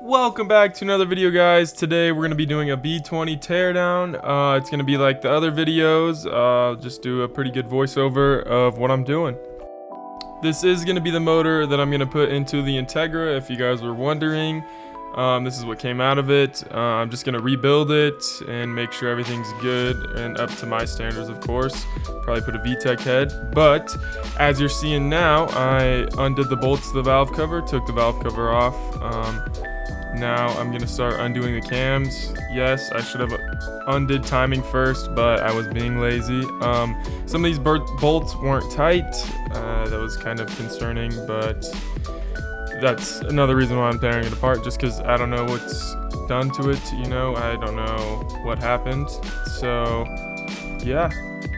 Welcome back to another video, guys. Today we're going to be doing a B20 teardown. It's going to be like the other videos. Just do a pretty good voiceover of what I'm doing. This is going to be the motor that I'm going to put into the Integra, if you guys were wondering. This is what came out of it. I'm just going to rebuild it and make sure everything's good and up to my standards, of course. Probably put a VTEC head. But as you're seeing now, I undid the bolts to the valve cover, took the valve cover off. Now I'm going to start undoing the cams. Yes, I should have undid timing first, but I was being lazy. Some of these bolts weren't tight. That was kind of concerning, but that's another reason why I'm tearing it apart, just because I don't know what's done to it, you know. I don't know what happened. So, yeah.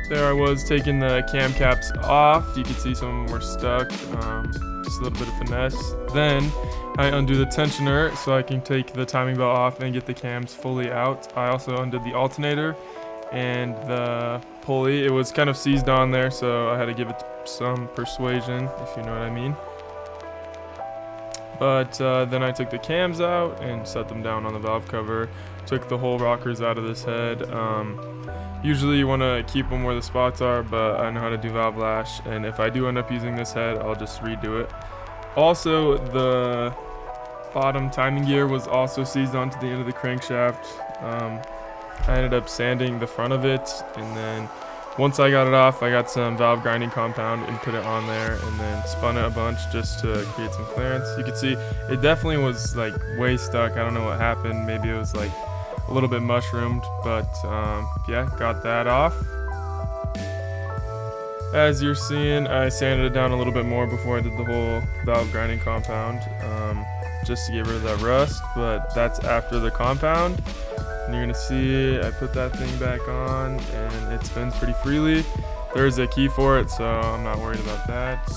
There I was taking the cam caps off. You can see some of them were stuck. Just a little bit of finesse. Then I undo the tensioner so I can take the timing belt off and get the cams fully out. I also undid the alternator and the pulley. It was kind of seized on there, so I had to give it some persuasion, if you know what I mean. But then I took the cams out and set them down on the valve cover. Took the whole rockers out of this head. Usually you want to keep them where the spots are, but I know how to do valve lash, and if I do end up using this head, I'll just redo it. Also, the bottom timing gear was also seized onto the end of the crankshaft. I ended up sanding the front of it, and then once I got it off, I got some valve grinding compound and put it on there, and then spun it a bunch just to create some clearance. You can see it definitely was like way stuck. I don't know what happened. Maybe it was like a little bit mushroomed, but yeah, got that off. As you're seeing, I sanded it down a little bit more before I did the whole valve grinding compound, just to get rid of that rust, but that's after the compound. And you're gonna see I put that thing back on and it spins pretty freely. There's a key for it, so I'm not worried about that.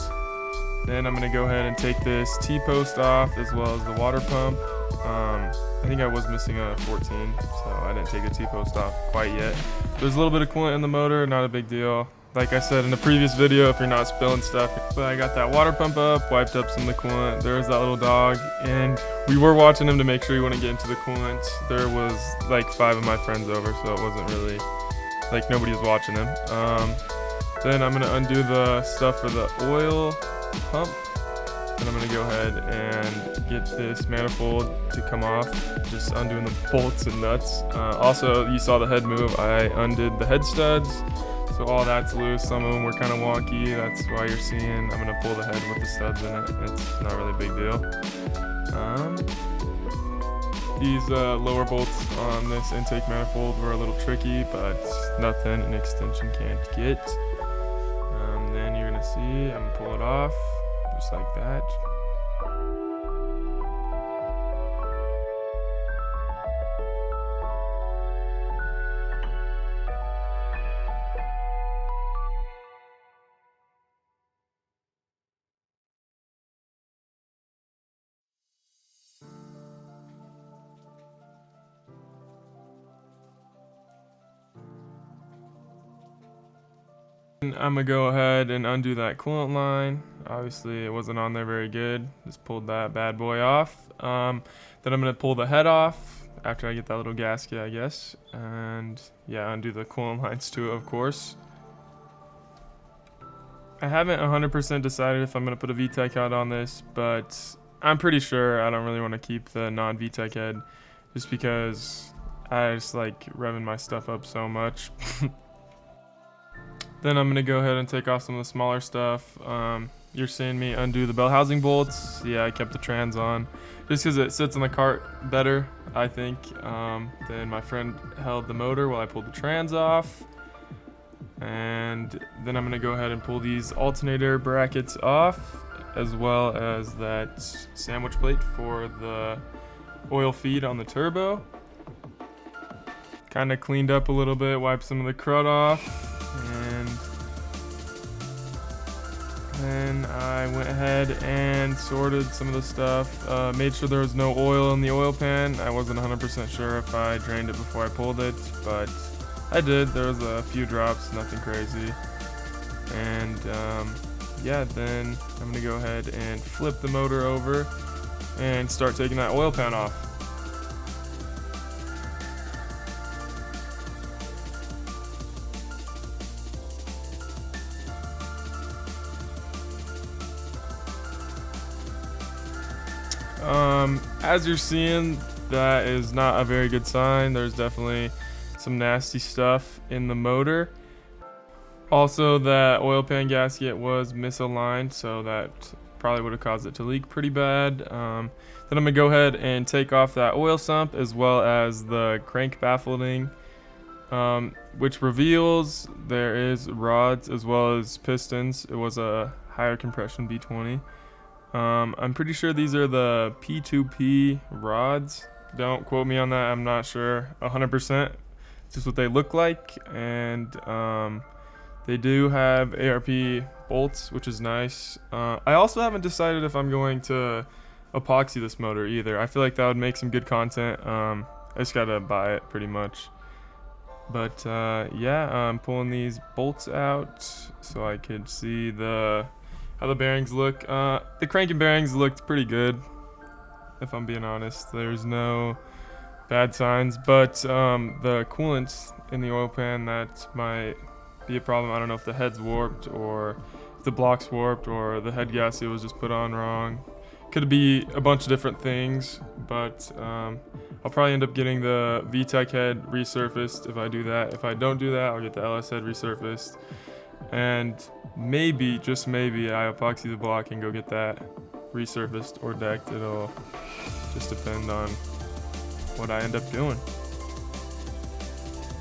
Then I'm gonna go ahead and take this T-post off as well as the water pump. I think I was missing a 14, so I didn't take the T-post off quite yet. There's a little bit of coolant in the motor, not a big deal. Like I said in the previous video, if you're not spilling stuff. But I got that water pump up, wiped up some of the coolant. There's that little dog, and we were watching him to make sure he wouldn't get into the coolant. There was like 5 of my friends over, so it wasn't really like nobody was watching him. Then I'm gonna undo the stuff for the oil pump. And I'm gonna go ahead and get this manifold to come off, just undoing the bolts and nuts. Also, you saw the head move. I undid the head studs, so all that's loose. Some of them were kind of wonky. That's why you're seeing I'm gonna pull the head with the studs in it. It's not really a big deal. These lower bolts on this intake manifold were a little tricky, but nothing an extension can't get. Then you're gonna see I'm gonna pull it off. Just like that. I'm gonna go ahead and undo that coolant line. Obviously it wasn't on there very good. Just pulled that bad boy off. Then I'm gonna pull the head off after I get that little gasket, I guess. And yeah, undo the coolant lines too, of course. I haven't 100% decided if I'm gonna put a VTEC head on this, but I'm pretty sure I don't really want to keep the non-VTEC head, just because I just like revving my stuff up so much. Then I'm gonna go ahead and take off some of the smaller stuff. You're seeing me undo the belt housing bolts. Yeah, I kept the trans on just because it sits on the cart better, I think. Then my friend held the motor while I pulled the trans off. And then I'm gonna go ahead and pull these alternator brackets off, as well as that sandwich plate for the oil feed on the turbo. Kind of cleaned up a little bit, wiped some of the crud off. And then I went ahead and sorted some of the stuff, made sure there was no oil in the oil pan. I wasn't 100% sure if I drained it before I pulled it, but I did. There was a few drops, nothing crazy. And yeah, then I'm gonna go ahead and flip the motor over and start taking that oil pan off. As you're seeing, that is not a very good sign. There's definitely some nasty stuff in the motor. Also, that oil pan gasket was misaligned, so that probably would have caused it to leak pretty bad. Then I'm gonna go ahead and take off that oil sump as well as the crank baffling, which reveals there is rods as well as pistons. It was a higher compression B20. I'm pretty sure these are the P2P rods. Don't quote me on that. I'm not sure 100%. It's just what they look like, and they do have ARP bolts, which is nice. I also haven't decided if I'm going to epoxy this motor either. I feel like that would make some good content. I just gotta buy it pretty much. But yeah, I'm pulling these bolts out so I could see how the bearings look. The crank and bearings looked pretty good, if I'm being honest. There's no bad signs, but the coolant in the oil pan, that might be a problem. I don't know if the head's warped or if the block's warped or the head gasket was just put on wrong. Could be a bunch of different things, but I'll probably end up getting the VTEC head resurfaced if I do that. If I don't do that, I'll get the LS head resurfaced. And maybe, just maybe, I epoxy the block and go get that resurfaced or decked. It'll just depend on what I end up doing.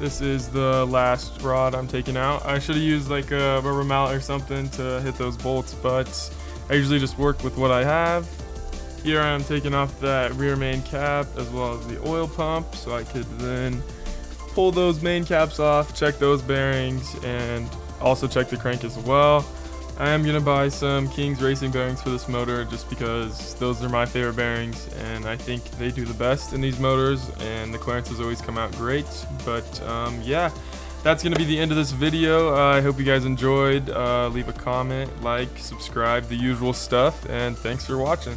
This is the last rod I'm taking out. I should have used like a rubber mallet or something to hit those bolts, but I usually just work with what I have. Here I am taking off that rear main cap as well as the oil pump, so I could then pull those main caps off, check those bearings, and also check the crank as well. I am gonna buy some King's racing bearings for this motor just because those are my favorite bearings and I think they do the best in these motors, and the clearances always come out great. But yeah, that's gonna be the end of this video. I hope you guys enjoyed. Leave a comment, like, subscribe, the usual stuff, and thanks for watching.